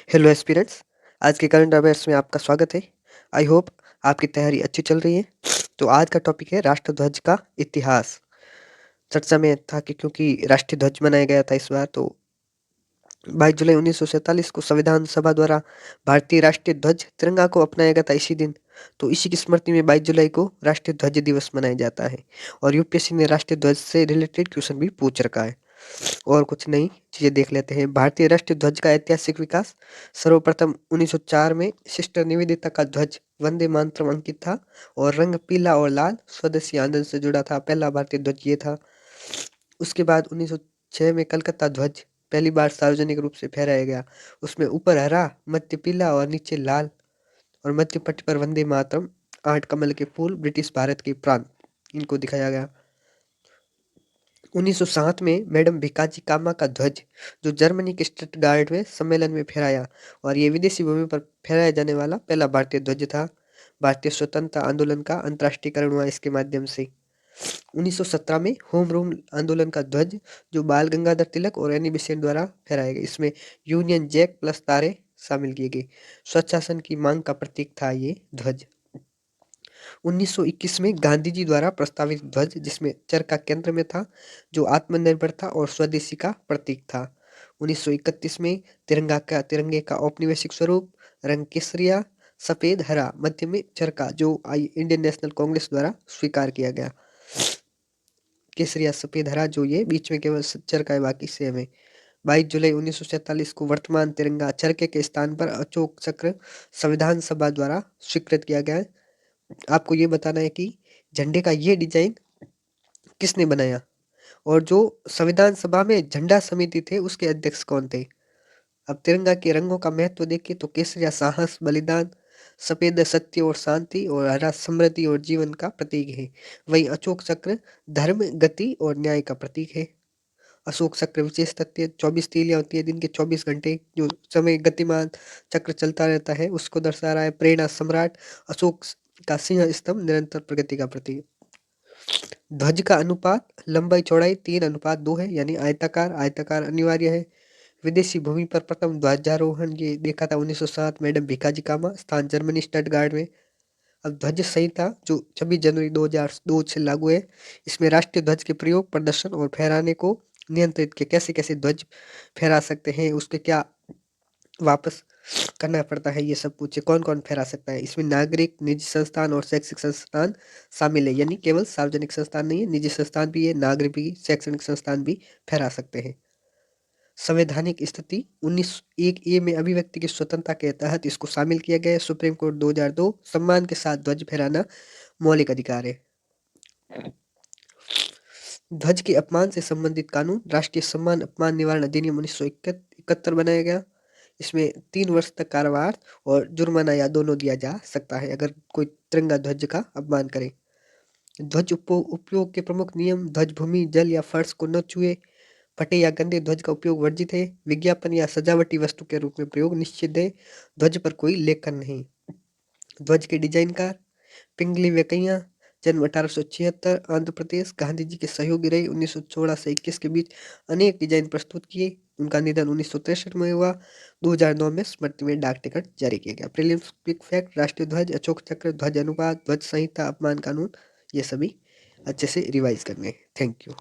Hello aspirants. आज के current affairs में आपका स्वागत है। आई होप आपकी तैयारी अच्छी चल रही है। तो आज का टॉपिक है राष्ट्रध्वज का इतिहास। चर्चा में था कि क्योंकि राष्ट्रीय ध्वज मनाया गया था इस बार, तो 22 जुलाई 1947 को संविधान सभा द्वारा भारतीय राष्ट्रीय ध्वज तिरंगा को अपनाया गया था इसी दिन। तो इसी की स्मृति में 22 जुलाई को राष्ट्रीय ध्वज दिवस मनाया जाता है। और यूपीएससी ने राष्ट्रीय ध्वज से रिलेटेड क्वेश्चन भी पूछ रखा है। और कुछ नई चीजें देख लेते हैं। भारतीय राष्ट्रीय ध्वज का ऐतिहासिक विकास सर्वप्रथम 1904 में सिस्टर निवेदिता का ध्वज वंदे मातरम अंकित था और रंग पीला और लाल स्वदेशी आंदोलन से जुड़ा था। पहला भारतीय ध्वज ये था। उसके बाद 1906 में कलकत्ता ध्वज पहली बार सार्वजनिक रूप से फहराया गया। उसमें ऊपर हरा, मध्य पीला और नीचे लाल, और मध्य पट्टी पर वंदे मातरम, 8 कमल के फूल, ब्रिटिश भारत के प्रांत, इनको दिखाया गया। 1907 में मैडम भिकाजी कामा का ध्वज जो जर्मनी के स्टटगार्ट में सम्मेलन में फहराया, और ये विदेशी भूमि पर फहराया जाने वाला पहला भारतीय ध्वज था। भारतीय स्वतंत्रता आंदोलन का अंतर्राष्ट्रीयकरण हुआ इसके माध्यम से। 1917 में होम रूल आंदोलन का ध्वज जो बाल गंगाधर तिलक और एनी बेसेंट द्वारा फहराया गया। इसमें यूनियन जैक प्लस तारे शामिल किए गए। स्वच्छासन की मांग का प्रतीक था ये ध्वज। 1921 में गांधी जी द्वारा प्रस्तावित ध्वज जिसमें चरखा केंद्र में था, जो आत्मनिर्भरता और स्वदेशी का प्रतीक था। 1931 में तिरंगे का औपनिवेशिक स्वरूप रंग केसरिया, सफेद, हरा, मध्य में चरखा जो इंडियन नेशनल कांग्रेस द्वारा स्वीकार किया गया। केसरिया, सफेद, हरा, जो ये बीच में केवल चरखा है, बाकी सेम है। 22 जुलाई 1947 को वर्तमान तिरंगा चरखे के स्थान पर अशोक चक्र संविधान सभा द्वारा स्वीकृत किया गया है। आपको ये बताना है कि झंडे का ये डिजाइन किसने बनाया, और जो संविधान सभा में झंडा समिति थे उसके अध्यक्ष कौन थे। अब तिरंगा के रंगों का महत्व देखिए तो केसरिया साहस बलिदान, सफेद सत्य और शांति, और हरा समृद्धि और जीवन का प्रतीक है। वही अशोक चक्र धर्म, गति और न्याय का प्रतीक है। अशोक चक्र विशेष तथ्य 24 तीलियां होती है, दिन के 24 घंटे जो समय गतिमान चक्र चलता रहता है उसको दर्शा रहा है। प्रेरणा सम्राट अशोक का सिंह स्तंभ निरंतर प्रगति का प्रतीक। ध्वज का अनुपात लंबाई चौड़ाई 3:2 है, यानी आयताकार। आयताकार अनिवार्य है। विदेशी भूमि पर प्रथम ध्वजारोहण ये देखा था 1907 मैडम भिकाजी कामा, स्थान जर्मनी स्टटगार्ड में। अब ध्वज संहिता जो 26 जनवरी 2002 से लागू है, इसमें राष्ट्रीय ध्वज के प्रयोग, प्रदर्शन और फहराने को नियंत्रित किया। कैसे कैसे ध्वज फहरा सकते हैं, उसके क्या वापस करना पड़ता है, ये सब पूछे। कौन कौन फहरा सकता है, इसमें नागरिक, निजी संस्थान और शैक्षिक संस्थान शामिल है। यानी केवल सार्वजनिक संस्थान नहीं है, निजी संस्थान भी है, नागरिक भी, शैक्षणिक संस्थान भी फहरा सकते हैं। संवैधानिक स्थिति 19(1)(a) में अभिव्यक्ति की स्वतंत्रता के तहत इसको शामिल किया गया है। सुप्रीम कोर्ट 2002 सम्मान के साथ ध्वज फहराना मौलिक अधिकार है। ध्वज के अपमान से संबंधित कानून राष्ट्रीय सम्मान अपमान निवारण अधिनियम 1971 बनाया गया। इसमें 3 वर्ष तक कारावास और जुर्माना या दोनों दिया जा सकता है अगर कोई तिरंगा ध्वज का अपमान करे। ध्वज उपयोग के प्रमुख नियम: ध्वज भूमि, जल या फर्श को न छुए। फटे या गंदे ध्वज का उपयोग वर्जित है। विज्ञापन या सजावटी वस्तु के रूप में प्रयोग निषिद्ध है। ध्वज पर कोई लेखन नहीं। ध्वज के डिजाइनकार पिंगली वेंकैया, जन्म 1876, आंध्र प्रदेश। गांधी जी के सहयोगी रहे। 1916 से 21 के बीच अनेक डिजाइन प्रस्तुत किए। उनका निधन 1963 में हुआ। 2009 में स्मृति में डाक टिकट जारी किया गया। प्रीलिम्स क्विक फैक्ट: राष्ट्रीय ध्वज, अशोक चक्र, ध्वज अनुपात, ध्वज संहिता, अपमान कानून, ये सभी अच्छे से रिवाइज करने। Thank you.